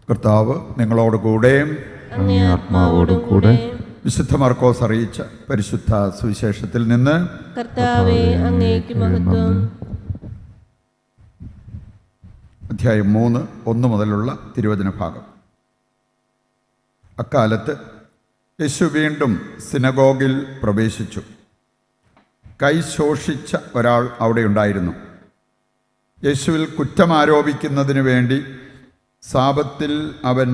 കർത്താവ് നിങ്ങളോട് കൂടെ അങ്ങേ ആത്മാവോടും കൂടെ. വിശുദ്ധ മർക്കോസ് അറിയിച്ച പരിശുദ്ധ സുവിശേഷത്തിൽ നിന്ന് കർത്താവേ, അങ്ങേക്ക് മഹത്വം. അധ്യായം 3, 1 മുതലുള്ള തിരുവചന ഭാഗം. അക്കാലത്ത് യേശു വീണ്ടും സിനഗോഗിൽ പ്രവേശിച്ചു. കൈ ശോഷിച്ച ഒരാൾ അവിടെ ഉണ്ടായിരുന്നു. യേശുവിൽ കുറ്റമാരോപിക്കുന്നതിന് വേണ്ടി സാബത്തിൽ അവൻ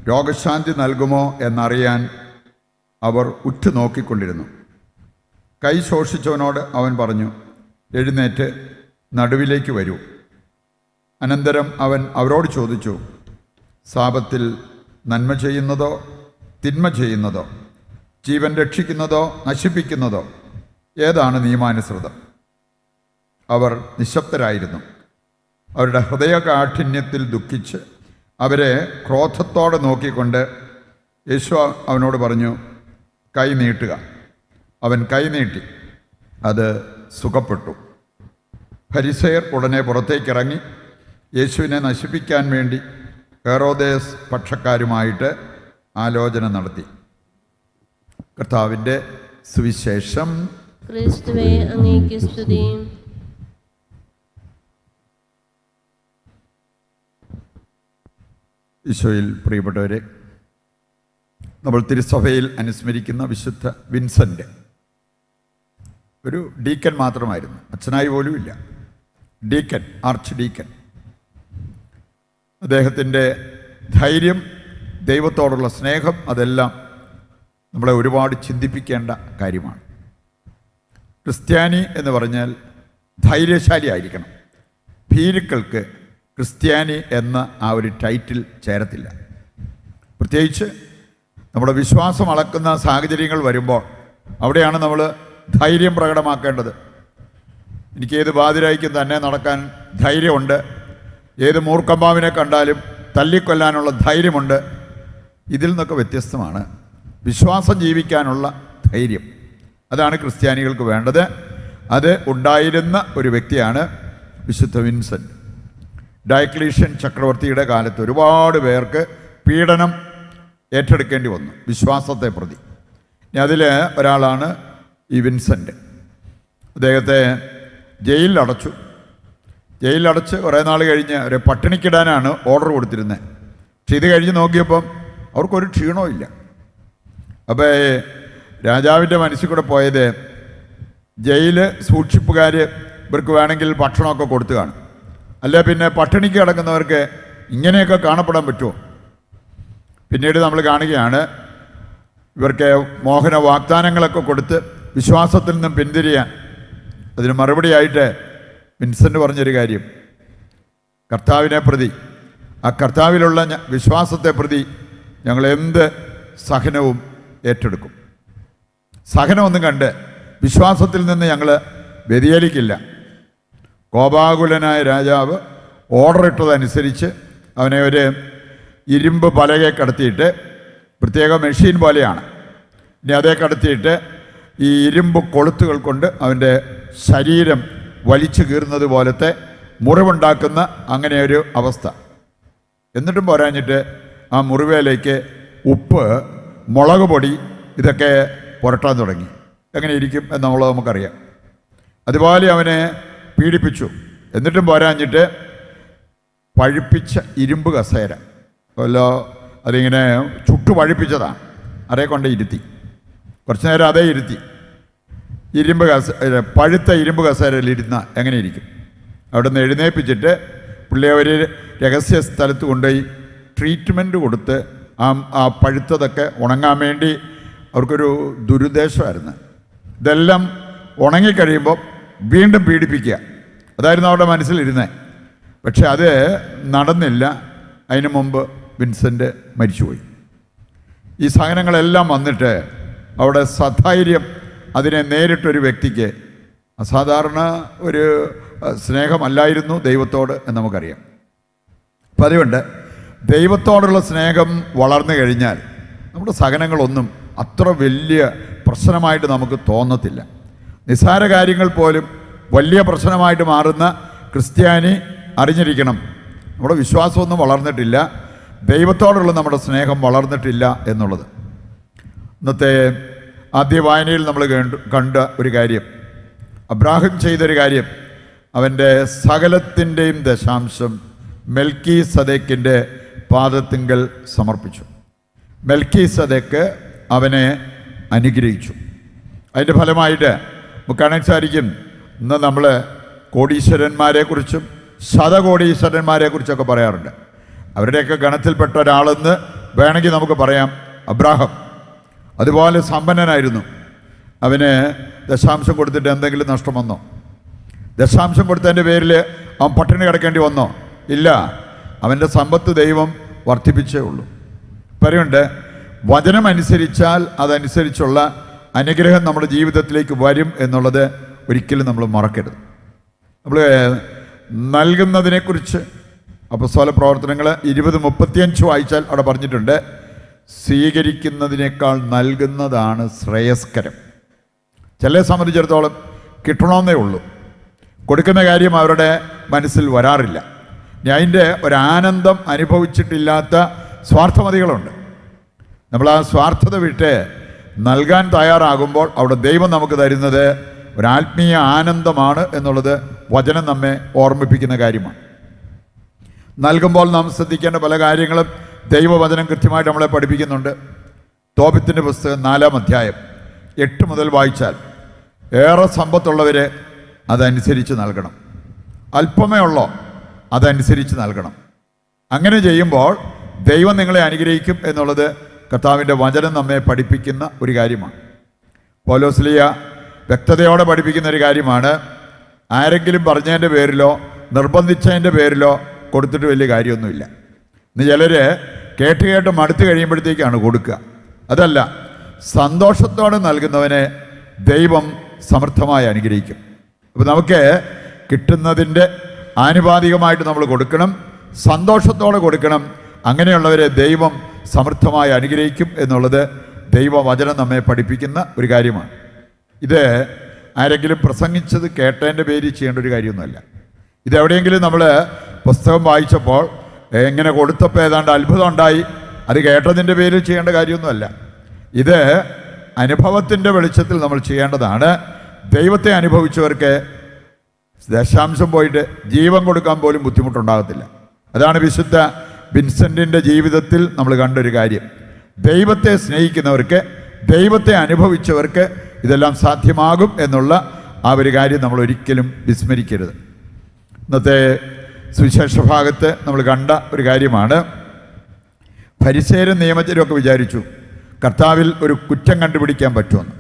രോഗശാന്തി നൽകുമോ എന്നറിയാൻ അവർ ഉറ്റുനോക്കിക്കൊണ്ടിരുന്നു. കൈ ശോഷിച്ചവനോട് അവൻ പറഞ്ഞു, എഴുന്നേറ്റ് നടുവിലേക്ക് വരൂ. അനന്തരം അവൻ അവരോട് ചോദിച്ചു, സാബത്തിൽ നന്മ ചെയ്യുന്നതോ തിന്മ ചെയ്യുന്നതോ, ജീവൻ രക്ഷിക്കുന്നതോ നശിപ്പിക്കുന്നതോ ഏതാണ് നിയമാനുസൃതം? അവർ നിശബ്ദരായിരുന്നു. അവരുടെ ഹൃദയകാഠിന്യത്തിൽ ദുഃഖിച്ച് അവരെ ക്രോധത്തോടെ നോക്കിക്കൊണ്ട് യേശു അവനോട് പറഞ്ഞു, കൈ നീട്ടുക. അവൻ കൈ നീട്ടി, അത് സുഖപ്പെട്ടു. ഫരിസേയർ ഉടനെ പുറത്തേക്കിറങ്ങി യേശുവിനെ നശിപ്പിക്കാൻ വേണ്ടി ഹെറോദേസ് പക്ഷക്കാരുമായിട്ട് ആലോചന നടത്തി. കർത്താവിൻ്റെ സുവിശേഷം. ക്രിസ്തുവേ, അങ്ങേക്ക് സ്തുതി. ഈശോയിൽ പ്രിയപ്പെട്ടവരെ, നമ്മൾ തിരുസഭയിൽ അനുസ്മരിക്കുന്ന വിശുദ്ധ വിൻസെൻ്റ് ഒരു ഡീക്കൻ മാത്രമായിരുന്നു. അച്ഛനായി പോലുമില്ല. Deacon, arch deacon. അദ്ദേഹത്തിൻ്റെ ധൈര്യം, ദൈവത്തോടുള്ള സ്നേഹം, അതെല്ലാം നമ്മളെ ഒരുപാട് ചിന്തിപ്പിക്കേണ്ട കാര്യമാണ്. ക്രിസ്ത്യാനി എന്ന് പറഞ്ഞാൽ ധൈര്യശാലി ആയിരിക്കണം. ഭീരുക്കൾക്ക് ക്രിസ്ത്യാനി എന്ന ആ ഒരു ടൈറ്റിൽ ചേരത്തില്ല. പ്രത്യേകിച്ച് നമ്മുടെ വിശ്വാസം അളക്കുന്ന സാഹചര്യങ്ങൾ വരുമ്പോൾ അവിടെയാണ് നമ്മൾ ധൈര്യം പ്രകടമാക്കേണ്ടത്. എനിക്ക് ഏത് ബാധിരായിക്കും തന്നെ നടക്കാൻ ധൈര്യമുണ്ട്, ഏത് മൂർഖമ്പാവിനെ കണ്ടാലും തല്ലിക്കൊല്ലാനുള്ള ധൈര്യമുണ്ട്. ഇതിൽ നിന്നൊക്കെ വ്യത്യസ്തമാണ് വിശ്വാസം ജീവിക്കാനുള്ള ധൈര്യം. അതാണ് ക്രിസ്ത്യാനികൾക്ക് വേണ്ടത്. അത് ഉണ്ടായിരുന്ന ഒരു വ്യക്തിയാണ് വിശുദ്ധ വിൻസെൻ്റ്. ഡയക്ലീഷ്യൻ ചക്രവർത്തിയുടെ കാലത്ത് ഒരുപാട് പേർക്ക് പീഡനം ഏറ്റെടുക്കേണ്ടി വന്നു വിശ്വാസത്തെ പ്രതി. ഇനി അതിൽ ഒരാളാണ് ഈ വിൻസെൻ്റ്. അദ്ദേഹത്തെ ജയിലിലടച്ചു. ജയിലിലടച്ച് കുറേ നാൾ കഴിഞ്ഞ് ഒരു പട്ടിണിക്കിടാനാണ് ഓർഡർ കൊടുത്തിരുന്നത്. പക്ഷെ ഇത് കഴിഞ്ഞ് നോക്കിയപ്പം അവർക്കൊരു ക്ഷീണവും ഇല്ല. അപ്പോൾ രാജാവിൻ്റെ മനസ്സിൽ കൂടെ പോയത്, ജയിൽ സൂക്ഷിപ്പുകാർ ഇവർക്ക് വേണമെങ്കിൽ ഭക്ഷണമൊക്കെ കൊടുത്തു കാണും, അല്ല പിന്നെ പട്ടിണിക്ക് കിടക്കുന്നവർക്ക് ഇങ്ങനെയൊക്കെ കാണപ്പെടാൻ പറ്റുമോ? പിന്നീട് നമ്മൾ കാണുകയാണ് ഇവർക്ക് മോഹന വാഗ്ദാനങ്ങളൊക്കെ കൊടുത്ത് വിശ്വാസത്തിൽ നിന്നും പിന്തിരിയാൻ. അതിന് മറുപടിയായിട്ട് വിൻസെൻ്റ് പറഞ്ഞൊരു കാര്യം, കർത്താവിനെ പ്രതി, ആ കർത്താവിലുള്ള വിശ്വാസത്തെ പ്രതി ഞങ്ങൾ എന്ത് സഹനവും ഏറ്റെടുക്കും. സഹനമൊന്നും കണ്ട് വിശ്വാസത്തിൽ നിന്ന് ഞങ്ങൾ വ്യതിചലിക്കില്ല. കോപാകുലനായ രാജാവ് ഓർഡർ ഇട്ടതനുസരിച്ച് അവനെ ഒരു ഇരുമ്പ് പലകെ കടത്തിയിട്ട്, പ്രത്യേക മെഷീൻ പോലെയാണ്, ഇനി അതേ കടത്തിയിട്ട് ഈ ഇരുമ്പ് കൊളുത്തുകൾ കൊണ്ട് അവൻ്റെ ശരീരം വലിച്ചു കീറുന്നത് പോലത്തെ മുറിവുണ്ടാക്കുന്ന അങ്ങനെ ഒരു അവസ്ഥ. എന്നിട്ടും പോരാഞ്ഞിട്ട് ആ മുറിവേലേക്ക് ഉപ്പ്, മുളക് പൊടി ഇതൊക്കെ പുരട്ടാൻ തുടങ്ങി. എങ്ങനെ ഇരിക്കും എന്നുള്ളത് നമുക്കറിയാം. അതുപോലെ അവനെ പീഡിപ്പിച്ചു. എന്നിട്ടും പോരാഞ്ഞിട്ട് പഴുപ്പിച്ച ഇരുമ്പ് കസേര, അല്ലോ അതിങ്ങനെ ചുട്ടു പഴുപ്പിച്ചതാണ്, അതേ കൊണ്ട് ഇരുത്തി. കുറച്ചു നേരം അതേ ഇരുത്തി. പഴുത്ത ഇരുമ്പ് കസേരയിൽ ഇരുന്ന എങ്ങനെ ഇരിക്കും? അവിടെ നിന്ന് എഴുന്നേൽപ്പിച്ചിട്ട് പുള്ളിയെ ഒരു രഹസ്യ സ്ഥലത്ത് കൊണ്ടുപോയി ട്രീറ്റ്മെൻറ്റ് കൊടുത്ത് ആ പഴുത്തതൊക്കെ ഉണങ്ങാൻ വേണ്ടി അവർക്കൊരു ദുരുദ്ദേശമായിരുന്നു. ഇതെല്ലാം ഉണങ്ങിക്കഴിയുമ്പോൾ വീണ്ടും പീഡിപ്പിക്കുക, അതായിരുന്നു അവരുടെ മനസ്സിലിരുന്നത്. പക്ഷെ അത് നടന്നില്ല. അതിനു മുമ്പ് വിൻസെൻ്റ് മരിച്ചുപോയി. ഈ സഹനങ്ങളെല്ലാം വന്നിട്ട് അവിടെ സധൈര്യം അതിനെ നേരിട്ടൊരു വ്യക്തിക്ക് അസാധാരണ ഒരു സ്നേഹമല്ലായിരുന്നു ദൈവത്തോട് എന്ന് നമുക്കറിയാം. അപ്പം അതുകൊണ്ട് ദൈവത്തോടുള്ള സ്നേഹം വളർന്നു കഴിഞ്ഞാൽ നമ്മുടെ സഹനങ്ങളൊന്നും അത്ര വലിയ പ്രശ്നമായിട്ട് നമുക്ക് തോന്നത്തില്ല. നിസ്സാര കാര്യങ്ങൾ പോലും വലിയ പ്രശ്നമായിട്ട് മാറുന്ന ക്രിസ്ത്യാനി അറിഞ്ഞിരിക്കണം, നമ്മുടെ വിശ്വാസമൊന്നും വളർന്നിട്ടില്ല, ദൈവത്തോടുള്ള നമ്മുടെ സ്നേഹം വളർന്നിട്ടില്ല എന്നുള്ളത്. ഇന്നത്തെ ആദ്യ വായനയിൽ നമ്മൾ കണ്ട ഒരു കാര്യം, അബ്രാഹിം ചെയ്തൊരു കാര്യം, അവൻ്റെ സകലത്തിൻ്റെയും ദശാംശം മെൽക്കീസദേക്കിൻ്റെ പാദത്തിങ്കൽ സമർപ്പിച്ചു. മെൽക്കീസദേക്ക് അവനെ അനുഗ്രഹിച്ചു. അതിൻ്റെ ഫലമായിട്ട് നമുക്ക് കാണാൻ സാധിക്കും, ഇന്ന് നമ്മൾ കോടീശ്വരന്മാരെക്കുറിച്ചും ശതകോടീശ്വരന്മാരെക്കുറിച്ചൊക്കെ പറയാറുണ്ട്. അവരുടെയൊക്കെ ഗണത്തിൽപ്പെട്ട ഒരാളെന്ന് വേണമെങ്കിൽ നമുക്ക് പറയാം അബ്രാഹാം. അതുപോലെ സമ്പന്നനായിരുന്നു. അവന് ദശാംശം കൊടുത്തിട്ട് എന്തെങ്കിലും നഷ്ടം വന്നോ? ദശാംശം കൊടുത്തതിൻ്റെ പേരിൽ അവൻ പട്ടിണി കിടക്കേണ്ടി വന്നോ? ഇല്ല. അവൻ്റെ സമ്പത്ത് ദൈവം വർദ്ധിപ്പിച്ചേ ഉള്ളൂ. പറയുന്നുണ്ട്, വചനമനുസരിച്ചാൽ അതനുസരിച്ചുള്ള അനുഗ്രഹം നമ്മുടെ ജീവിതത്തിലേക്ക് വരും എന്നുള്ളത് ഒരിക്കലും നമ്മൾ മറക്കരുത്. നമ്മൾ നൽകുന്നതിനെക്കുറിച്ച് അപ്പോസ്തല പ്രവർത്തനങ്ങൾ 20:35 വായിച്ചാൽ അവിടെ പറഞ്ഞിട്ടുണ്ട്, സ്വീകരിക്കുന്നതിനേക്കാൾ നൽകുന്നതാണ് ശ്രേയസ്കരം. ചിലരെ സംബന്ധിച്ചിടത്തോളം കിട്ടണമെന്നേ ഉള്ളൂ, കൊടുക്കുന്ന കാര്യം അവരുടെ മനസ്സിൽ വരാറില്ല. ഇനി അതിൻ്റെ ഒരാനന്ദം അനുഭവിച്ചിട്ടില്ലാത്ത സ്വാർത്ഥമതികളുണ്ട്. നമ്മൾ ആ സ്വാർത്ഥത വിട്ട് നൽകാൻ തയ്യാറാകുമ്പോൾ അവിടെ ദൈവം നമുക്ക് തരുന്നത് ഒരാത്മീയ ആനന്ദമാണ് എന്നുള്ളത് വചനം നമ്മെ ഓർമ്മിപ്പിക്കുന്ന കാര്യമാണ്. നൽകുമ്പോൾ നാം ശ്രദ്ധിക്കേണ്ട പല കാര്യങ്ങളും ദൈവവചനം കൃത്യമായിട്ട് നമ്മളെ പഠിപ്പിക്കുന്നുണ്ട്. തോബിത്തിൻ്റെ പുസ്തകം 4-ാം അധ്യായം 8 മുതൽ വായിച്ചാൽ, ഏറെ സമ്പത്തുള്ളവർ അതനുസരിച്ച് നൽകണം, അല്പമേ ഉള്ളോ അതനുസരിച്ച് നൽകണം. അങ്ങനെ ചെയ്യുമ്പോൾ ദൈവം നിങ്ങളെ അനുഗ്രഹിക്കും എന്നുള്ളത് കർത്താവിൻ്റെ വചനം നമ്മെ പഠിപ്പിക്കുന്ന ഒരു കാര്യമാണ്. പൗലോസ്ലീഹ വ്യക്തതയോടെ പഠിപ്പിക്കുന്ന ഒരു കാര്യമാണ്. ആരെങ്കിലും പറഞ്ഞതിൻ്റെ പേരിലോ നിർബന്ധിച്ചതിൻ്റെ പേരിലോ കൊടുത്തിട്ട് വലിയ കാര്യമൊന്നുമില്ല. ഇന്ന് ചിലർ കേട്ട് മടുത്ത് കഴിയുമ്പോഴത്തേക്കാണ് കൊടുക്കുക. അതല്ല, സന്തോഷത്തോടെ നൽകുന്നവനെ ദൈവം സമൃദ്ധമായി അനുഗ്രഹിക്കും. അപ്പോൾ നമുക്ക് കിട്ടുന്നതിൻ്റെ ആനുപാതികമായിട്ട് നമ്മൾ കൊടുക്കണം, സന്തോഷത്തോടെ കൊടുക്കണം. അങ്ങനെയുള്ളവരെ ദൈവം സമൃദ്ധമായി അനുഗ്രഹിക്കും എന്നുള്ളത് ദൈവവചനം നമ്മെ പഠിപ്പിക്കുന്ന ഒരു കാര്യമാണ്. ഇത് ആരെങ്കിലും പ്രസംഗിച്ചത് കേട്ടതിൻ്റെ പേരിൽ ചെയ്യേണ്ട ഒരു കാര്യമൊന്നുമല്ല. ഇതെവിടെയെങ്കിലും നമ്മൾ പുസ്തകം വായിച്ചപ്പോൾ എങ്ങനെ കൊടുത്തപ്പോൾ ഏതാണ്ട് അത്ഭുതം ഉണ്ടായി, അത് കേട്ടതിൻ്റെ പേരിൽ ചെയ്യേണ്ട കാര്യമൊന്നുമല്ല. ഇത് അനുഭവത്തിൻ്റെ വെളിച്ചത്തിൽ നമ്മൾ ചെയ്യേണ്ടതാണ്. ദൈവത്തെ അനുഭവിച്ചവർക്ക് ദശാംശം പോയിട്ട് ജീവൻ കൊടുക്കാൻ പോലും ബുദ്ധിമുട്ടുണ്ടാകത്തില്ല. അതാണ് വിശുദ്ധ വിൻസെൻറ്റിൻ്റെ ജീവിതത്തിൽ നമ്മൾ കണ്ടൊരു കാര്യം. ദൈവത്തെ സ്നേഹിക്കുന്നവർക്ക്, ദൈവത്തെ അനുഭവിച്ചവർക്ക് ഇതെല്ലാം സാധ്യമാകും എന്നുള്ള ആ ഒരു കാര്യം നമ്മൾ ഒരിക്കലും വിസ്മരിക്കരുത്. ഇന്നത്തെ സുവിശേഷ ഭാഗത്ത് നമ്മൾ കണ്ട ഒരു കാര്യമാണ്, ഫരിസേയരും നിയമജ്ഞരും ഒക്കെ വിചാരിച്ചു കർത്താവിൽ ഒരു കുറ്റം കണ്ടുപിടിക്കാൻ പറ്റുമെന്ന്.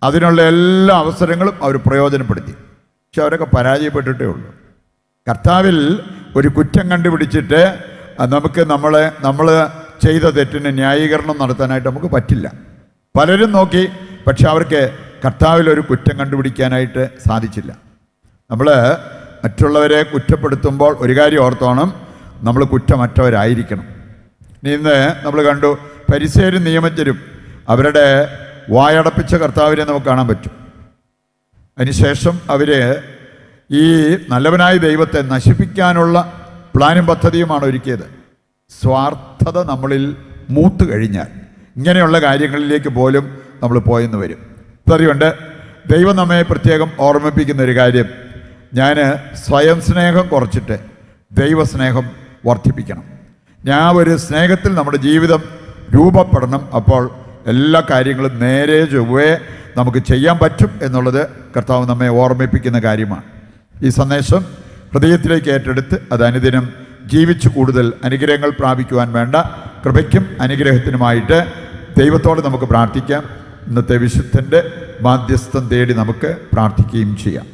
അതിനുള്ള എല്ലാ അവസരങ്ങളും അവർ പ്രയോജനപ്പെടുത്തി. പക്ഷെ അവരൊക്കെ പരാജയപ്പെട്ടിട്ടേ ഉള്ളൂ. കർത്താവിൽ ഒരു കുറ്റം കണ്ടുപിടിച്ചിട്ട് നമുക്ക് നമ്മൾ ചെയ്ത തെറ്റിന് ന്യായീകരണം നടത്താനായിട്ട് നമുക്ക് പറ്റില്ല. പലരും നോക്കി, പക്ഷെ അവർക്ക് കർത്താവിൽ ഒരു കുറ്റം കണ്ടുപിടിക്കാനായിട്ട് സാധിച്ചില്ല. നമ്മൾ മറ്റുള്ളവരെ കുറ്റപ്പെടുത്തുമ്പോൾ ഒരു കാര്യം ഓർത്തോണം, നമ്മൾ കുറ്റമറ്റവരായിരിക്കണം. ഇന്ന് നമ്മൾ കണ്ടു, ഫരിസേയരും നിയമജ്ഞരും അവരുടെ വായടപ്പിച്ച കർത്താവിനെ നമുക്ക് കാണാൻ പറ്റും. അതിനുശേഷം അവർ ഈ നല്ലവനായ ദൈവത്തെ നശിപ്പിക്കാനുള്ള പ്ലാനും പദ്ധതിയുമാണ് ഒരുക്കിയത്. സ്വാർത്ഥത നമ്മളിൽ മൂത്ത് കഴിഞ്ഞാൽ ഇങ്ങനെയുള്ള കാര്യങ്ങളിലേക്ക് പോലും നമ്മൾ പോയെന്ന് വരും. അതുകൊണ്ട് ദൈവം നമ്മെ പ്രത്യേകം ഓർമ്മിപ്പിക്കുന്ന ഒരു കാര്യം, ഞാൻ സ്വയം സ്നേഹം കുറച്ചിട്ട് ദൈവസ്നേഹം വർദ്ധിപ്പിക്കണം. ഞാൻ ഒരു സ്നേഹത്തിൽ നമ്മുടെ ജീവിതം രൂപപ്പെടണം. അപ്പോൾ എല്ലാ കാര്യങ്ങളും നേരെ ചൊവ്വേ നമുക്ക് ചെയ്യാൻ പറ്റും എന്നുള്ളത് കർത്താവ് നമ്മെ ഓർമ്മിപ്പിക്കുന്ന കാര്യമാണ്. ഈ സന്ദേശം ഹൃദയത്തിലേക്ക് ഏറ്റെടുത്ത് അത് അനുദിനം ജീവിച്ച് കൂടുതൽ അനുഗ്രഹങ്ങൾ പ്രാപിക്കുവാൻ വേണ്ട കൃപയ്ക്കും അനുഗ്രഹത്തിനുമായിട്ട് ദൈവത്തോട് നമുക്ക് പ്രാർത്ഥിക്കാം. ഇന്നത്തെ വിശുദ്ധൻ്റെ മാധ്യസ്ഥം തേടി നമുക്ക് പ്രാർത്ഥിക്കുകയും ചെയ്യാം.